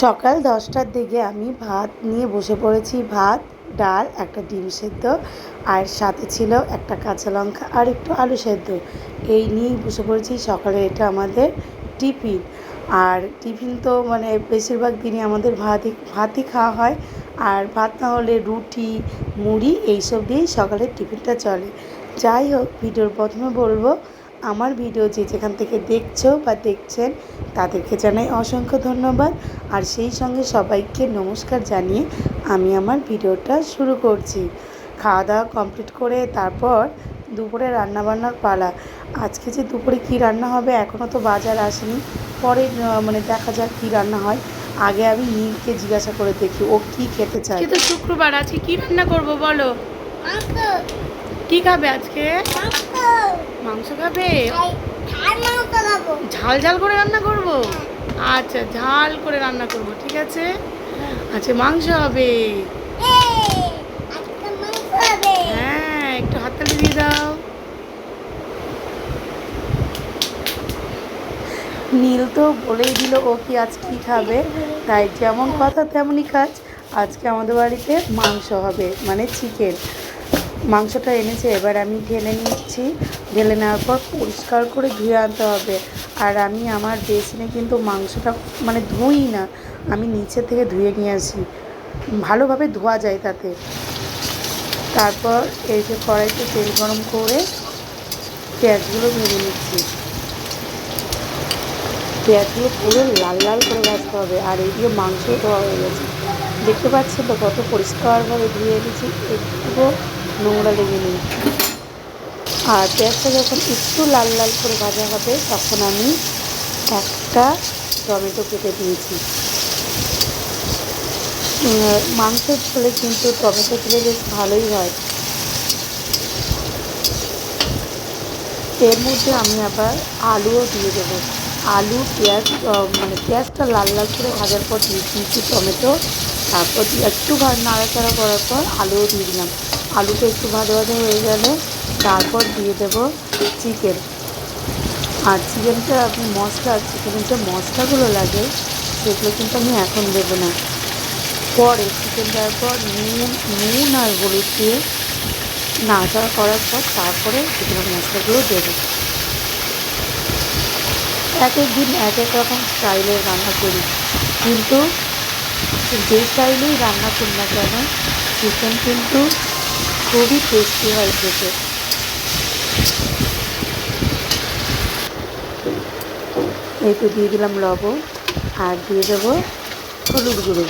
সকাল 10টার দিকে আমি ভাত নিয়ে বসে পড়েছি। ভাত, ডাল, একটা ডিম সেদ্ধ আর সাথে ছিল একটা কাঁচা লঙ্কা আর একটু আলু সেদ্ধ। এই নিয়েই বসে পড়েছি। সকালে এটা আমাদের টিফিন। আর টিফিন তো মানে বেশিরভাগ দিনই আমাদের ভাতই খাওয়া হয়। আর ভাত না হলে রুটি, মুড়ি এইসব দিয়েই সকালের টিফিনটা চলে। যাই হোক, ভিডিওর প্রথমে বলবো, আমার ভিডিও যে যেখান থেকে দেখছো বা দেখছেন তাদেরকে জানাই অসংখ্য ধন্যবাদ। আর সেই সঙ্গে সবাইকে নমস্কার জানিয়ে আমি আমার ভিডিওটা শুরু করছি। খাওয়া দাওয়া কমপ্লিট করে তারপর দুপুরে রান্নাবান্নার পালা। আজকে যে দুপুরে কী রান্না হবে এখনও তো বাজার আসেনি, পরে মানে দেখা যাক কী রান্না হয়। আগে আমি নীলকে জিজ্ঞাসা করে দেখি ও কি খেতে চায়। কিন্তু শুক্রবার আজকে কি রান্না করব বলো? কি খাবে আজকে? মাংস খাবে? ঝাল ঝাল করে রান্না করব। আচ্ছা, ঝাল করে রান্না করব, ঠিক আছে। আচ্ছা, মাংস হবে। হ্যাঁ, একটু হাততালি দিয়ে দাও। নীল তো বলেই দিল ও কি আজ কী খাবে, তাই যেমন কথা তেমনই কাজ। আজকে আমাদের বাড়িতে মাংস হবে, মানে চিকেন। মাংসটা এনেছে, এবার আমি ঢেলে নিচ্ছি। ঢেলে নেওয়ার পর পরিষ্কার করে ধুয়ে আনতে হবে। আর আমি আমার বেসিনে কিন্তু মাংসটা মানে ধুই না, আমি নিচে থেকে ধুয়ে নিয়ে আসি, ভালোভাবে ধোয়া যায় তাতে। তারপর এই যে কড়াইতে তেল গরম করে পেঁয়াজগুলো ভেজে নিচ্ছি। পেঁয়াজগুলো পুরো লাল লাল করে ভাজতে হবে। আর এইদিকে মাংস ধোয়া হয়ে গেছে, দেখতে পাচ্ছেন তো কত পরিষ্কারভাবে ধুয়ে এনেছি, একটুও নোংরা লেগে নেই। আর পেঁয়াজটা যখন একটু লাল লাল করে ভাজা হবে তখন আমি একটা টমেটো কেটে দিয়েছি। মাংসের ঝোলে কিন্তু টমেটো দিলে বেশ ভালোই হয়। এর মধ্যে আমি আবার আলুও দিয়ে দেবো। আলু, পেঁয়াজ, মানে পেঁয়াজটা লাল লাল করে ভাজার পর দিয়ে দিয়েছি টমেটো। তারপর একটু নাড়াচাড়া করার পর আলুও দিয়ে দিলাম। আলুটা একটু ভাজা ভাজা হয়ে গেলে তারপর দিয়ে দেবো চিকেন। আর চিকেনটা আপনি চিকেনের যে মশলাগুলো লাগে সেগুলো কিন্তু আমি এখন দেবো না, পরে চিকেন দেওয়ার পর নুন আর হলুদ দিয়ে নাড়াচাড়া করার পর তারপরে চিকেনের মশলাগুলো দেবো। এক এক দিন এক এক রকম স্টাইলের রান্না করি, কিন্তু যে স্টাইলেই রান্না করি না কেন চিকেন কিন্তু খুবই টেস্টি হয় খেতে। এই তো দিয়ে দিলাম লবণ আর দিয়ে দেবো হলুদ গুঁড়ো।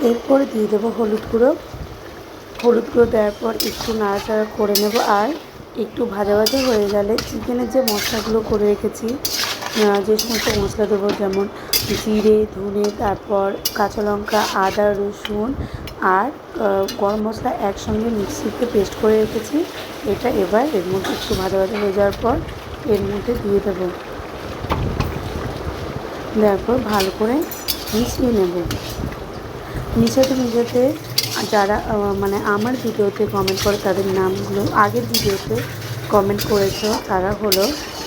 এরপরে দিয়ে দেবো হলুদ গুঁড়ো। হলুদ গুঁড়ো দেওয়ার পর একটু নাড়াচাড়া করে নেব। আর একটু ভাজা ভাজা হয়ে গেলে চিকেনের যে মশলাগুলো করে রেখেছি, যে সমস্ত মশলা দেবো যেমন জিরে, ধনে, তারপর কাঁচা লঙ্কা, আদা, রসুন আর গরম মশলা একসঙ্গে মিক্সিতে পেস্ট করে রেখেছি, এটা এবার এর মধ্যে একটু ভাজা ভাজা হয়ে যাওয়ার পর এর মধ্যে দিয়ে দেবো। দেওয়ার পর ভালো করে মিশিয়ে নেব। মিশাতে যারা মানে আমার ভিডিওতে কমেন্ট করে তাদের নামগুলো আগের ভিডিওতে কমেন্ট করেছো, তারা হলো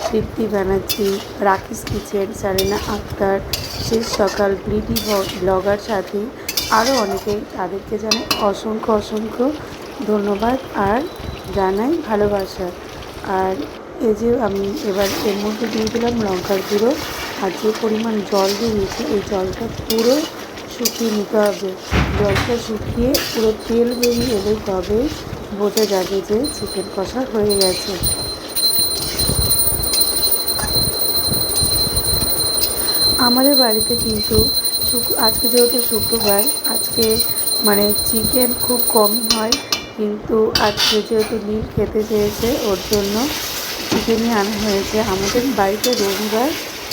তৃপ্তি ব্যানার্জি, রাকিস কিচেন, সারিনা আক্তার, শেষ সকাল, ব্রিটি ব্লগার সাথী, আরও অনেকেই। তাদেরকে জানাই অসংখ্য অসংখ্য ধন্যবাদ আর জানাই ভালোবাসা। আর এই যে আমি এবার এর মধ্যে দিয়ে দিলাম লঙ্কার গুঁড়ো। আর যে পরিমাণ জল দিয়েছি এই জলটা পুরো শুকিয়ে নিতে হবে। জলটা শুকিয়ে পুরো তেল বেরিয়ে এলে তবে বোঝা যাবে যে চিকেন কষা হয়ে গেছে। আমাদের বাড়িতে কিন্তু আজকে যেহেতু শুক্রবার, আজকে মানে চিকেন খুব কমই হয়, কিন্তু আজকে যেহেতু নীল খেতে চেয়েছে ওর জন্য চিকেনই আনা হয়েছে। আমাদের বাড়িতে রবিবার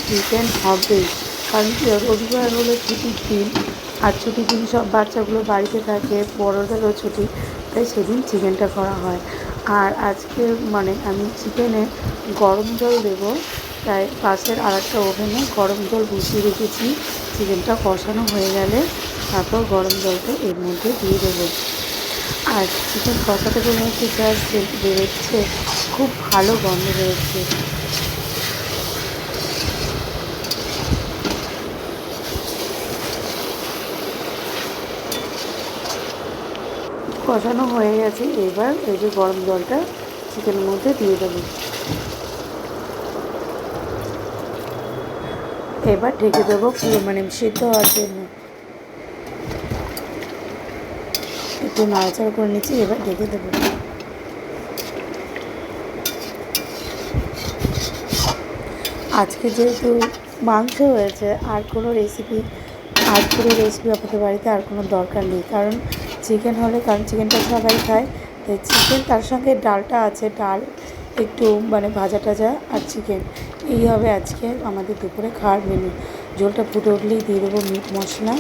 চিকেন হবেই, কারণ কি রবিবার হলো ছুটির দিন, আর ছুটির দিন সব বাচ্চাগুলো বাড়িতে থাকে, বড়োদেরও ছুটি, তাই সেদিন চিকেনটা করা হয়। আর আজকে মানে আমি চিকেনে গরম জল দেবো, তাই পাশের আরেকটা ওভেনে গরম জল বসিয়ে রেখেছি। চিকেনটা কষানো হয়ে গেলে তারপর গরম জলটা এর মধ্যে দিয়ে দেবো। আর চিকেন কষাতে কোনো একটু জাস্ট বেরোচ্ছে। থেকে খুব ভালো গন্ধ বেরোচ্ছে। কষানো হয়ে গেছে, এবার এই যে গরম জলটা চিকেনের মধ্যে দিয়ে দেবো। এবার ঢেকে দেবো মানে সিদ্ধ হওয়ার জন্য। একটু নাড়াচাড়া করে নিচ্ছি, এবার ঢেকে দেবো। আজকে যেহেতু মাংস হয়েছে, আর কোনো রেসিপি আপনাদের বাড়িতে আর কোনো দরকার নেই, কারণ চিকেন হলে, কারণ চিকেনটা সবাই খায়, তাই চিকেন তার সঙ্গে ডালটা আছে, ডাল একটু মানে ভাজা টাজা আর চিকেন, এই হবে আজকে আমাদের দুপুরে খাওয়ার মেনু। ঝোলটা ফুটে উঠলেই দিয়ে দেবো মিট মশলা।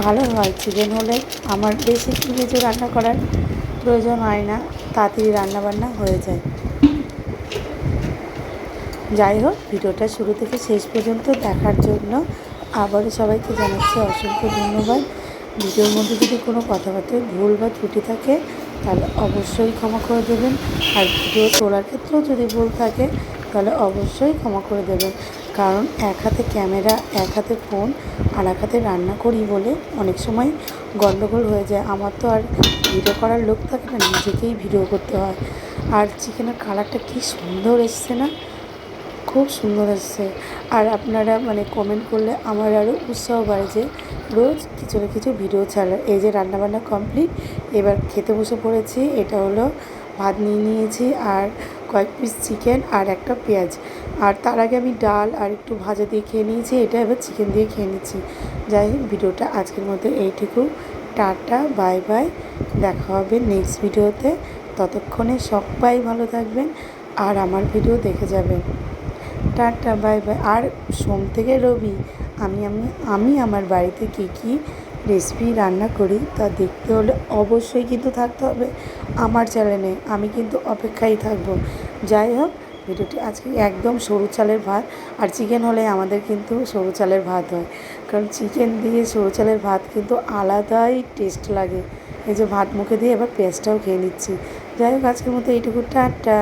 ভালো হয় চিকেন হলে, আমার বেশি কিছু রান্না করার প্রয়োজন হয় না, তাড়াতাড়ি রান্নাবান্না হয়ে যায়। যাই হোক, ভিডিওটা শুরু থেকে শেষ পর্যন্ত দেখার জন্য আবারও সবাইকে জানাচ্ছি অসংখ্য ধন্যবাদ। ভিডিওর মধ্যে যদি কোনো কথাবার্তায় ভুল বা ত্রুটি থাকে তাহলে অবশ্যই ক্ষমা করে দেবেন, আর ভিডিও তোলার ক্ষেত্রেও যদি ভুল থাকে তাহলে অবশ্যই ক্ষমা করে দেবেন, কারণ এক হাতে ক্যামেরা, এক হাতে ফোন আর এক হাতে রান্না করি বলে অনেক সময় গণ্ডগোল হয়ে যায়। আমার তো আর ভিডিও করার লোক থাকে না, নিজেকেই ভিডিও করতে হয়। আর চিকেনের কালারটা কী সুন্দর এসছে না, খুব সুন্দর এসছে। আর আপনারা মানে কমেন্ট করলে আমার আরও উৎসাহ বাড়ে যে রোজ কিছু না কিছু ভিডিও ছাড়ার। এই যে রান্নাবান্না কমপ্লিট, এবার খেতে বসে পড়েছি। এটা হলো ভাত নিয়ে নিয়েছি, আর কয়েক পিস চিকেন আর একটা পেঁয়াজ, আর তার আগে আমি ডাল আর একটু ভাজা দিয়ে খেয়ে নিয়েছি, এটা এবার চিকেন দিয়ে খেয়ে নিচ্ছি। যাই হোক, ভিডিওটা আজকের মধ্যে এইটুকু। টাটা, বাই বাই, দেখা হবে নেক্সট ভিডিওতে। ততক্ষণে সবাই ভালো থাকবেন আর আমার ভিডিও দেখে যাবেন। Ta ta, bye bye. আর সোম থেকে রবি আমি আমার বাড়িতে কী কী রেসিপি রান্না করি তা দেখতে হলে অবশ্যই কিন্তু থাকতে হবে আমার চ্যানেলে, আমি কিন্তু অপেক্ষায় থাকবো। যাই হোক, ভিডিওটি আজকে একদম সরু চালের ভাত, আর চিকেন হলে আমাদের কিন্তু সরু চালের ভাত হয়, কারণ চিকেন দিয়ে সরু চালের ভাত কিন্তু আলাদাই টেস্ট লাগে। এই যে ভাত মুখে দিয়ে এবার পেঁয়াজটাও খেয়ে নিচ্ছি। যাই হোক, আজকের মতো এইটুকু, টাটা।